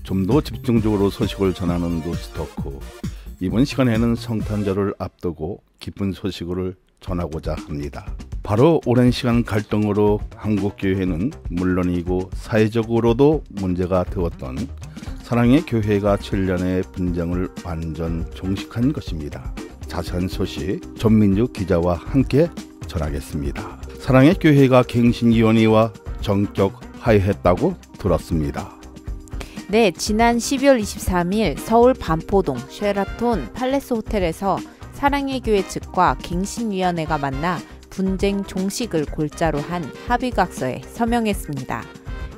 좀 더 집중적으로 소식을 전하는 뉴스토크. 이번 시간에는 성탄절을 앞두고 기쁜 소식을 전하고자 합니다. 바로 오랜 시간 갈등으로 한국교회는 물론이고 사회적으로도 문제가 되었던 사랑의 교회가 7년의 분쟁을 완전 종식한 것입니다. 자세한 소식 전민주 기자와 함께 전하겠습니다. 사랑의 교회가 갱신위원회와 정격 화해했다고 들었습니다. 네, 지난 12월 23일 서울 반포동 쉐라톤 팔레스 호텔에서 사랑의 교회 측과 갱신위원회가 만나 분쟁 종식을 골자로 한 합의각서에 서명했습니다.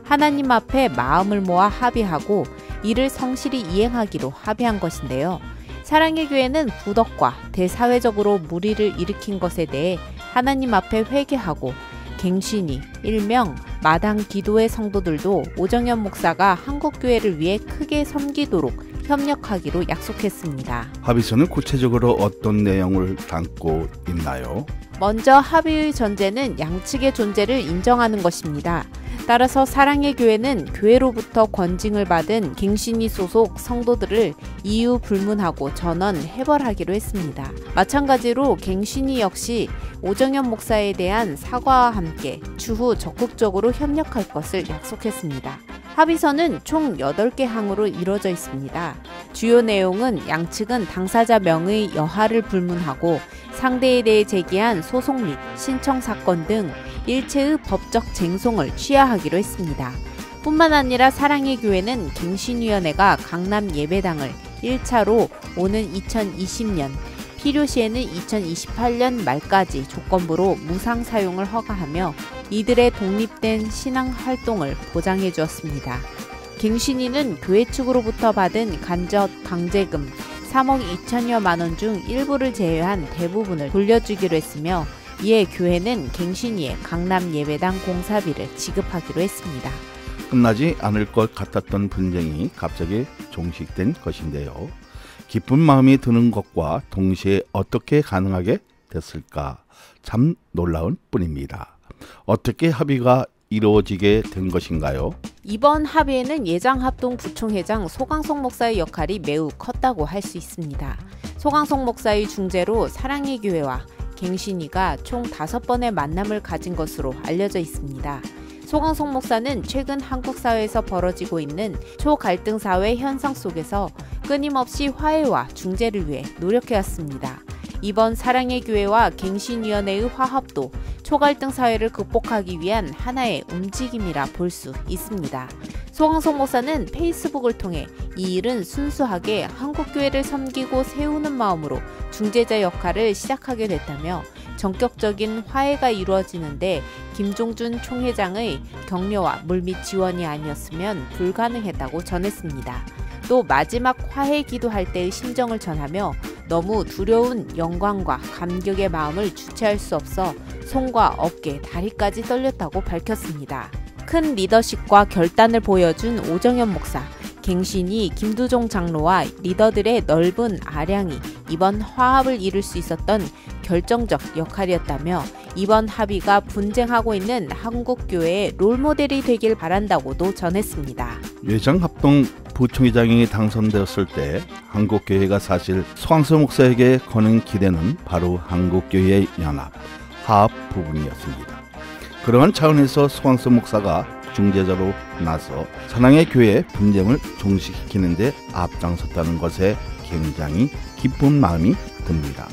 하나님 앞에 마음을 모아 합의하고 이를 성실히 이행하기로 합의한 것인데요. 사랑의 교회는 부덕과 대사회적으로 무리를 일으킨 것에 대해 하나님 앞에 회개하고 갱신위, 일명 마당 기도회 성도들도 오정현 목사가 한국교회를 위해 크게 섬기도록 협력하기로 약속했습니다. 합의서는 구체적으로 어떤 내용을 담고 있나요? 먼저 합의의 전제는 양측의 존재를 인정하는 것입니다. 따라서 사랑의 교회는 교회로부터 권징을 받은 갱신위 소속 성도들을 이유 불문하고 전원 해벌하기로 했습니다. 마찬가지로 갱신위 역시 오정현 목사에 대한 사과와 함께 추후 적극적으로 협력할 것을 약속했습니다. 합의서는 총 8개 항으로 이루어져 있습니다. 주요 내용은 양측은 당사자 명의 여하를 불문하고 상대에 대해 제기한 소송 및 신청 사건 등 일체의 법적 쟁송을 취하하기로 했습니다. 뿐만 아니라 사랑의 교회는 갱신위원회가 강남 예배당을 1차로 오는 2020년, 필요시에는 2028년 말까지 조건부로 무상 사용을 허가하며 이들의 독립된 신앙 활동을 보장해 주었습니다. 갱신위는 교회 측으로부터 받은 간접 강제금 3억 2천여만 원 중 일부를 제외한 대부분을 돌려주기로 했으며 이에 교회는 갱신위에 강남 예배당 공사비를 지급하기로 했습니다. 끝나지 않을 것 같았던 분쟁이 갑자기 종식된 것인데요. 기쁜 마음이 드는 것과 동시에 어떻게 가능하게 됐을까? 참 놀라운 뿐입니다. 어떻게 합의가 이루어지게 된 것인가요? 이번 합의에는 예장합동 부총회장 소강석 목사의 역할이 매우 컸다고 할 수 있습니다. 소강석 목사의 중재로 사랑의 교회와 갱신위가 총 5번의 만남을 가진 것으로 알려져 있습니다. 소강석 목사는 최근 한국 사회에서 벌어지고 있는 초갈등 사회 현상 속에서 끊임없이 화해와 중재를 위해 노력해왔습니다. 이번 사랑의 교회와 갱신위원회의 화합도 초갈등 사회를 극복하기 위한 하나의 움직임이라 볼 수 있습니다. 소강석 목사는 페이스북을 통해 이 일은 순수하게 한국교회를 섬기고 세우는 마음으로 중재자 역할을 시작하게 됐다며 전격적인 화해가 이루어지는데 김종준 총회장의 격려와 물밑 지원이 아니었으면 불가능했다고 전했습니다. 또 마지막 화해 기도할 때의 심정을 전하며 너무 두려운 영광과 감격의 마음을 주체할 수 없어 손과 어깨, 다리까지 떨렸다고 밝혔습니다. 큰 리더십과 결단을 보여준 오정현 목사, 갱신위 김두종 장로와 리더들의 넓은 아량이 이번 화합을 이룰 수 있었던 결정적 역할이었다며 이번 합의가 분쟁하고 있는 한국교회의 롤모델이 되길 바란다고도 전했습니다. 예장합동 부총회장이 당선되었을 때 한국교회가 사실 소강석 목사에게 거는 기대는 바로 한국교회의 연합, 화합 부분이었습니다. 그러한 차원에서 소강석 목사가 중재자로 나서 사랑의 교회의 분쟁을 종식시키는 데 앞장섰다는 것에 굉장히 기쁜 마음이 듭니다.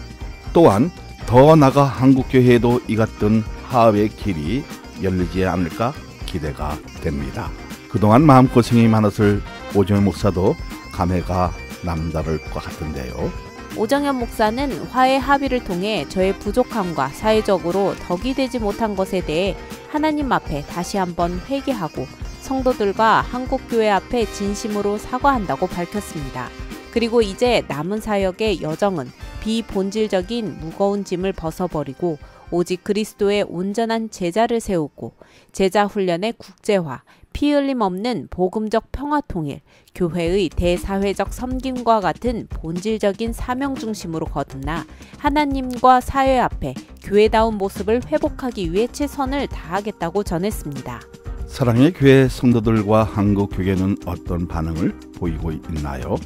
또한 더 나아가 한국교회에도 이 같은 화합의 길이 열리지 않을까 기대가 됩니다. 그동안 마음고생이 많았을 오정현 목사도 감회가 남다를 것 같은데요. 오정현 목사는 화해 합의를 통해 저의 부족함과 사회적으로 덕이 되지 못한 것에 대해 하나님 앞에 다시 한번 회개하고 성도들과 한국교회 앞에 진심으로 사과한다고 밝혔습니다. 그리고 이제 남은 사역의 여정은 비본질적인 무거운 짐을 벗어버리고 오직 그리스도의 온전한 제자를 세우고 제자 훈련의 국제화, 피 흘림 없는 복음적 평화 통일, 교회의 대사회적 섬김과 같은 본질적인 사명 중심으로 거듭나 하나님과 사회 앞에 교회다운 모습을 회복하기 위해 최선을 다하겠다고 전했습니다. 사랑의 교회 성도들과 한국 교회는 어떤 반응을 보이고 있나요?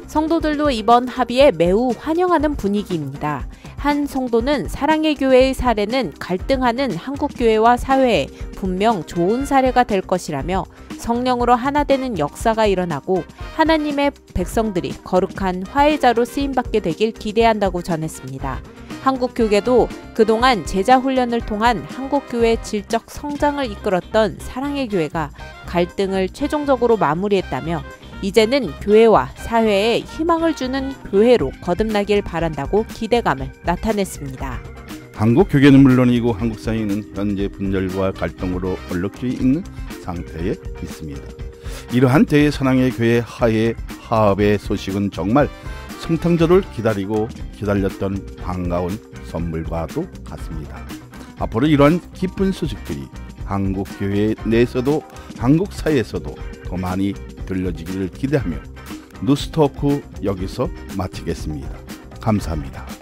성도들도 이번 합의에 매우 환영하는 분위기입니다. 한 성도는 사랑의 교회의 사례는 갈등하는 한국 교회와 사회에 분명 좋은 사례가 될 것이라며 성령으로 하나 되는 역사가 일어나고 하나님의 백성들이 거룩한 화해자로 쓰임받게 되길 기대한다고 전했습니다. 한국 교계도 그동안 제자 훈련을 통한 한국 교회의 질적 성장을 이끌었던 사랑의 교회가 갈등을 최종적으로 마무리했다며 이제는 교회와 사회에 희망을 주는 교회로 거듭나길 바란다고 기대감을 나타냈습니다. 한국 교계는 물론이고 한국 사회는 현재 분열과 갈등으로 얼룩져 있는 상태에 있습니다. 이러한 때의 사랑의 교회 화해 화합의 소식은 정말 성탄절을 기다리고 기다렸던 반가운 선물과도 같습니다. 앞으로 이러한 기쁜 소식들이 한국 교회 내에서도 한국 사회에서도 더 많이 들려지기를 기대하며 뉴스토크 여기서 마치겠습니다. 감사합니다.